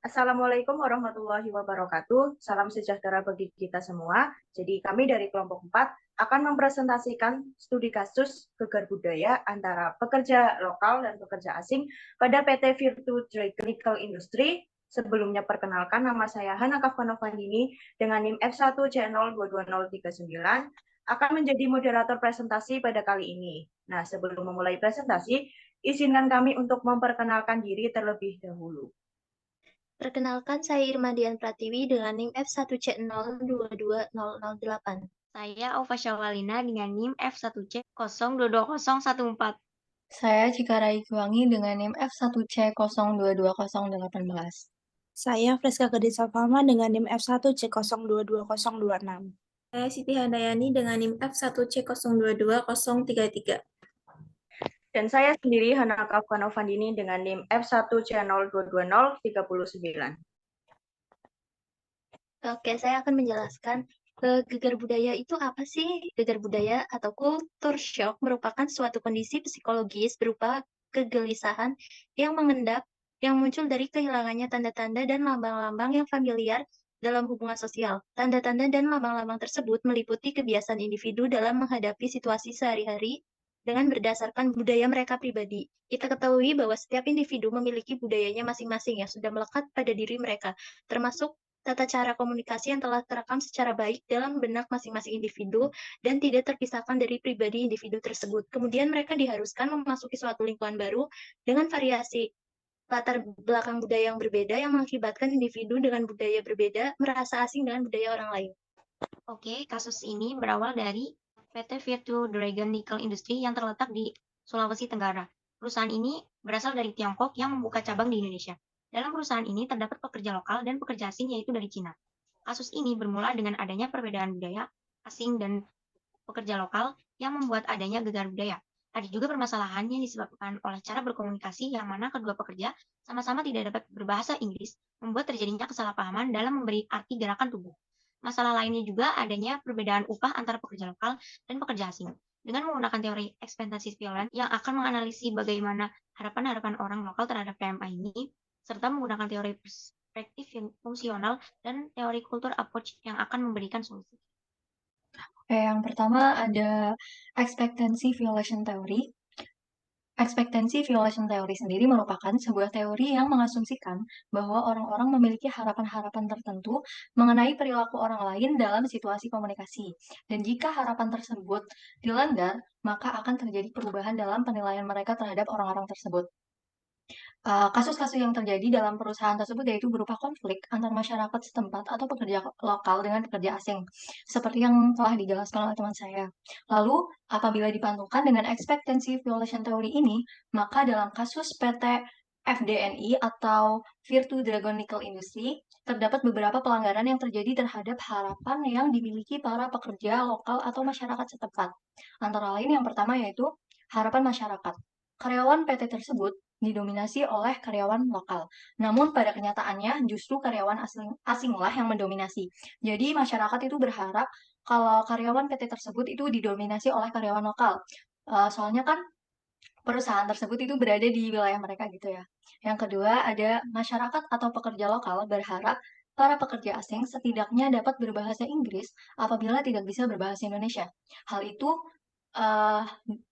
Assalamualaikum warahmatullahi wabarakatuh. Salam sejahtera bagi kita semua. Jadi kami dari kelompok 4 akan mempresentasikan studi kasus gegar budaya antara pekerja lokal dan pekerja asing pada PT Virtu Chemical Industry. Sebelumnya perkenalkan, nama saya Hana Kafkanovandini dengan NIM F1C022039 akan menjadi moderator presentasi pada kali ini. Nah, sebelum memulai presentasi, izinkan kami untuk memperkenalkan diri terlebih dahulu. Perkenalkan, saya Irmadian Pratiwi dengan NIM F1C022008. Saya Aufa Syawalina dengan NIM F1C022014. Saya Cika Raikuwangi dengan NIM F1C022018. Saya Freska Gadisa Fama dengan NIM F1C022026. Saya Siti Handayani dengan NIM F1C022033. Dan saya sendiri Hana Kafkanovandini dengan NIM F1C022039. Oke, saya akan menjelaskan gegar budaya itu apa sih? Gegar budaya atau culture shock merupakan suatu kondisi psikologis berupa kegelisahan yang mengendap yang muncul dari kehilangannya tanda-tanda dan lambang-lambang yang familiar dalam hubungan sosial. Tanda-tanda dan lambang-lambang tersebut meliputi kebiasaan individu dalam menghadapi situasi sehari-hari dengan berdasarkan budaya mereka pribadi. Kita ketahui bahwa setiap individu memiliki budayanya masing-masing yang sudah melekat pada diri mereka, termasuk tata cara komunikasi yang telah terekam secara baik dalam benak masing-masing individu dan tidak terpisahkan dari pribadi individu tersebut. Kemudian mereka diharuskan memasuki suatu lingkungan baru dengan variasi latar belakang budaya yang berbeda yang mengakibatkan individu dengan budaya berbeda merasa asing dengan budaya orang lain. Oke, kasus ini berawal dari PT Virtu Dragon Nickel Industry yang terletak di Sulawesi Tenggara. Perusahaan ini berasal dari Tiongkok yang membuka cabang di Indonesia. Dalam perusahaan ini terdapat pekerja lokal dan pekerja asing yaitu dari Cina. Kasus ini bermula dengan adanya perbedaan budaya asing dan pekerja lokal yang membuat adanya gegar budaya. Ada juga permasalahan yang disebabkan oleh cara berkomunikasi yang mana kedua pekerja sama-sama tidak dapat berbahasa Inggris, membuat terjadinya kesalahpahaman dalam memberi arti gerakan tubuh. Masalah lainnya juga adanya perbedaan upah antara pekerja lokal dan pekerja asing. Dengan menggunakan teori ekspektasi violent yang akan menganalisis bagaimana harapan-harapan orang lokal terhadap PMA ini, serta menggunakan teori perspektif fungsional dan teori kultur approach yang akan memberikan solusi. Yang pertama ada expectancy violation theory. Expectancy violation theory sendiri merupakan sebuah teori yang mengasumsikan bahwa orang-orang memiliki harapan-harapan tertentu mengenai perilaku orang lain dalam situasi komunikasi. Dan jika harapan tersebut dilanggar, maka akan terjadi perubahan dalam penilaian mereka terhadap orang-orang tersebut. Kasus-kasus yang terjadi dalam perusahaan tersebut yaitu berupa konflik antar masyarakat setempat atau pekerja lokal dengan pekerja asing, seperti yang telah dijelaskan oleh teman saya. Lalu, apabila dipantukan dengan expectancy violation theory ini, maka dalam kasus PT FDNI atau Virtu Dragon Nickel Industry, terdapat beberapa pelanggaran yang terjadi terhadap harapan yang dimiliki para pekerja lokal atau masyarakat setempat. Antara lain yang pertama yaitu harapan masyarakat. Karyawan PT tersebut didominasi oleh karyawan lokal. Namun pada kenyataannya justru karyawan asinglah yang mendominasi. Jadi masyarakat itu berharap kalau karyawan PT tersebut itu didominasi oleh karyawan lokal. Soalnya kan perusahaan tersebut itu berada di wilayah mereka gitu ya. Yang kedua ada masyarakat atau pekerja lokal berharap para pekerja asing setidaknya dapat berbahasa Inggris apabila tidak bisa berbahasa Indonesia. Hal itu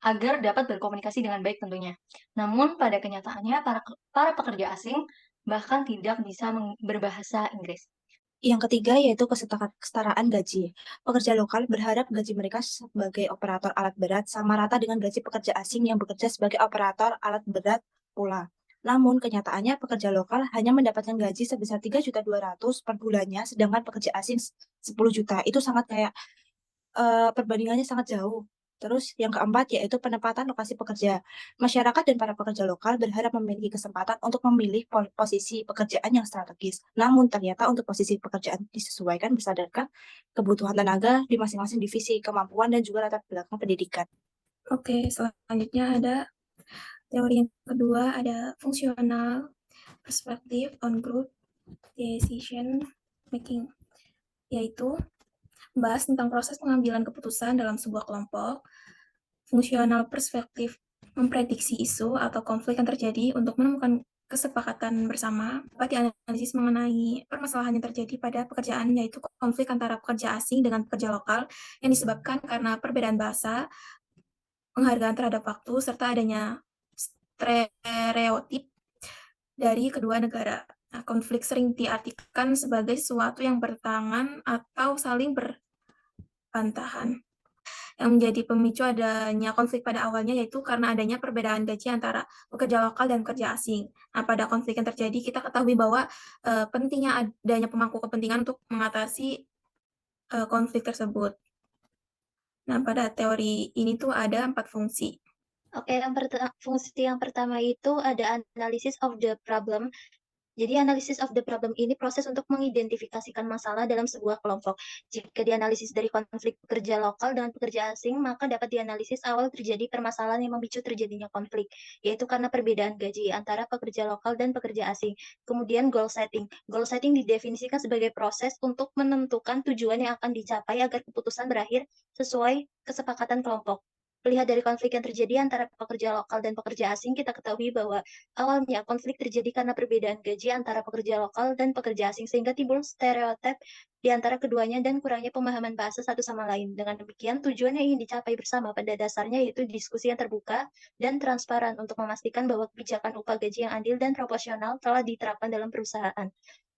agar dapat berkomunikasi dengan baik tentunya. Namun pada kenyataannya para pekerja asing bahkan tidak bisa berbahasa Inggris. Yang ketiga yaitu kesetaraan gaji. Pekerja lokal berharap gaji mereka sebagai operator alat berat sama rata dengan gaji pekerja asing yang bekerja sebagai operator alat berat pula. Namun kenyataannya pekerja lokal hanya mendapatkan gaji sebesar 3.200.000 per bulannya, sedangkan pekerja asing 10 juta. Itu sangat kayak perbandingannya sangat jauh. Terus yang keempat yaitu penempatan lokasi pekerja. Masyarakat dan para pekerja lokal berharap memiliki kesempatan untuk memilih posisi pekerjaan yang strategis. Namun ternyata untuk posisi pekerjaan disesuaikan berdasarkan kebutuhan tenaga di masing-masing divisi, kemampuan dan juga latar belakang pendidikan. Oke, selanjutnya ada teori yang kedua, ada fungsional perspective on group decision making, yaitu membahas tentang proses pengambilan keputusan dalam sebuah kelompok. Fungsional perspektif memprediksi isu atau konflik yang terjadi untuk menemukan kesepakatan bersama dapat dianalisis mengenai permasalahan yang terjadi pada pekerjaan, yaitu konflik antara pekerja asing dengan pekerja lokal yang disebabkan karena perbedaan bahasa, penghargaan terhadap waktu, serta adanya stereotip dari kedua negara. Nah, konflik sering diartikan sebagai sesuatu yang bertentangan atau saling berbantahan. Yang menjadi pemicu adanya konflik pada awalnya yaitu karena adanya perbedaan gaji antara pekerja lokal dan pekerja asing. Nah, pada konflik yang terjadi kita ketahui bahwa pentingnya adanya pemangku kepentingan untuk mengatasi konflik tersebut. Nah, pada teori ini tuh ada 4 fungsi. Oke, fungsi yang pertama itu ada analysis of the problem. Jadi analysis of the problem ini proses untuk mengidentifikasikan masalah dalam sebuah kelompok. Jika dianalisis dari konflik pekerja lokal dengan pekerja asing, maka dapat dianalisis awal terjadi permasalahan yang memicu terjadinya konflik, yaitu karena perbedaan gaji antara pekerja lokal dan pekerja asing. Kemudian goal setting. Goal setting didefinisikan sebagai proses untuk menentukan tujuan yang akan dicapai agar keputusan berakhir sesuai kesepakatan kelompok. Melihat dari konflik yang terjadi antara pekerja lokal dan pekerja asing, kita ketahui bahwa awalnya konflik terjadi karena perbedaan gaji antara pekerja lokal dan pekerja asing, sehingga timbul stereotip di antara keduanya dan kurangnya pemahaman bahasa satu sama lain. Dengan demikian, tujuan yang ingin dicapai bersama pada dasarnya yaitu diskusi yang terbuka dan transparan untuk memastikan bahwa kebijakan upah gaji yang adil dan proporsional telah diterapkan dalam perusahaan.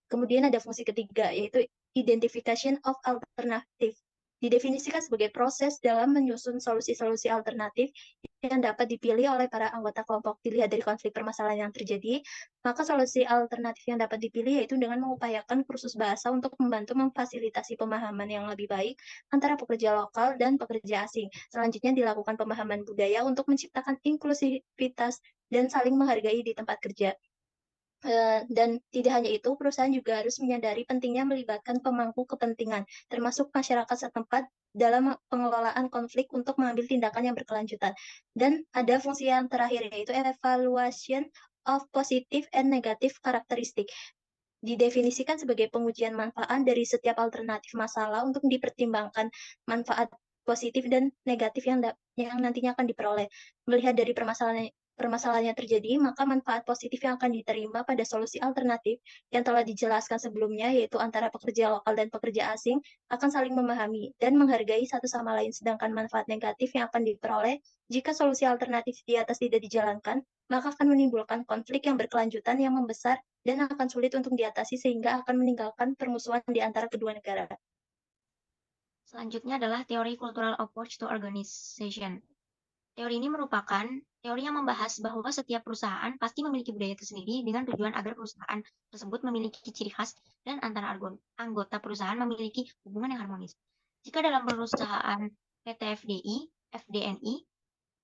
Kemudian ada fungsi ketiga, yaitu identification of alternative. Didefinisikan sebagai proses dalam menyusun solusi-solusi alternatif yang dapat dipilih oleh para anggota kelompok. Dilihat dari konflik permasalahan yang terjadi, maka solusi alternatif yang dapat dipilih yaitu dengan mengupayakan kursus bahasa untuk membantu memfasilitasi pemahaman yang lebih baik antara pekerja lokal dan pekerja asing. Selanjutnya dilakukan pemahaman budaya untuk menciptakan inklusivitas dan saling menghargai di tempat kerja. Dan tidak hanya itu, perusahaan juga harus menyadari pentingnya melibatkan pemangku kepentingan, termasuk masyarakat setempat dalam pengelolaan konflik untuk mengambil tindakan yang berkelanjutan. Dan ada fungsi yang terakhir, yaitu evaluation of positive and negative characteristic. Didefinisikan sebagai pengujian manfaat dari setiap alternatif masalah untuk dipertimbangkan manfaat positif dan negatif yang nantinya akan diperoleh. Melihat dari permasalahan yang terjadi, maka manfaat positif yang akan diterima pada solusi alternatif yang telah dijelaskan sebelumnya, yaitu antara pekerja lokal dan pekerja asing, akan saling memahami dan menghargai satu sama lain, sedangkan manfaat negatif yang akan diperoleh jika solusi alternatif di atas tidak dijalankan, maka akan menimbulkan konflik yang berkelanjutan yang membesar dan akan sulit untuk diatasi sehingga akan meninggalkan permusuhan di antara kedua negara. Selanjutnya adalah teori cultural approach to organization. Teori ini merupakan teori yang membahas bahwa setiap perusahaan pasti memiliki budaya tersendiri dengan tujuan agar perusahaan tersebut memiliki ciri khas dan antara anggota perusahaan memiliki hubungan yang harmonis. Jika dalam perusahaan PT FDNI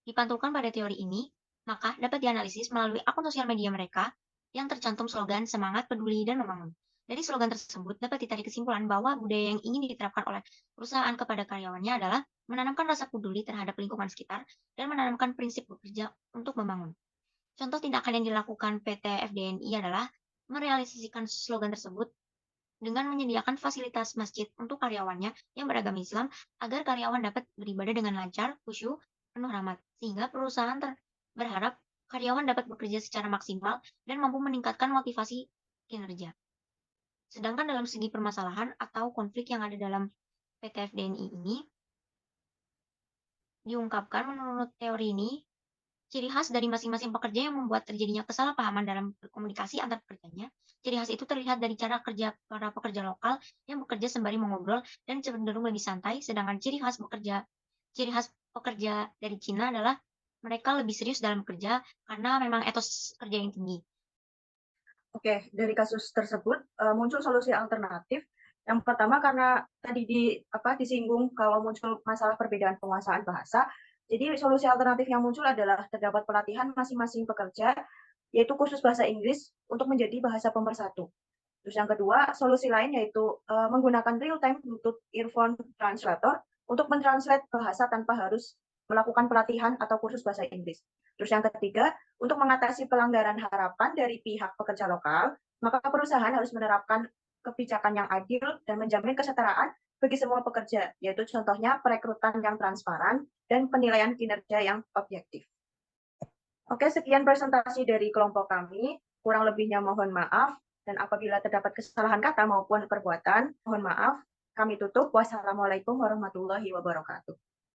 dipantulkan pada teori ini, maka dapat dianalisis melalui akun sosial media mereka yang tercantum slogan semangat, peduli, dan membangun. Dari slogan tersebut dapat ditarik kesimpulan bahwa budaya yang ingin diterapkan oleh perusahaan kepada karyawannya adalah menanamkan rasa peduli terhadap lingkungan sekitar dan menanamkan prinsip bekerja untuk membangun. Contoh tindakan yang dilakukan PT FDNI adalah merealisasikan slogan tersebut dengan menyediakan fasilitas masjid untuk karyawannya yang beragama Islam agar karyawan dapat beribadah dengan lancar, khusyuk, penuh rahmat, sehingga perusahaan berharap karyawan dapat bekerja secara maksimal dan mampu meningkatkan motivasi kinerja. Sedangkan dalam segi permasalahan atau konflik yang ada dalam PT FDNI ini, diungkapkan menurut teori ini, ciri khas dari masing-masing pekerja yang membuat terjadinya kesalahpahaman dalam komunikasi antar pekerjanya. Ciri khas itu terlihat dari cara kerja para pekerja lokal yang bekerja sembari mengobrol dan cenderung lebih santai, sedangkan ciri khas pekerja dari Cina adalah mereka lebih serius dalam kerja karena memang etos kerja yang tinggi. Oke, dari kasus tersebut muncul solusi alternatif. Yang pertama karena tadi disinggung kalau muncul masalah perbedaan penguasaan bahasa. Jadi solusi alternatif yang muncul adalah terdapat pelatihan masing-masing pekerja, yaitu khusus bahasa Inggris untuk menjadi bahasa pemersatu. Terus yang kedua, solusi lain yaitu menggunakan real-time Bluetooth earphone translator untuk mentranslate bahasa tanpa harus melakukan pelatihan atau kursus bahasa Inggris. Terus yang ketiga, untuk mengatasi pelanggaran harapan dari pihak pekerja lokal, maka perusahaan harus menerapkan kebijakan yang adil dan menjamin kesetaraan bagi semua pekerja, yaitu contohnya perekrutan yang transparan dan penilaian kinerja yang objektif. Oke, sekian presentasi dari kelompok kami. Kurang lebihnya mohon maaf, dan apabila terdapat kesalahan kata maupun perbuatan, mohon maaf. Kami tutup. Wassalamualaikum warahmatullahi wabarakatuh.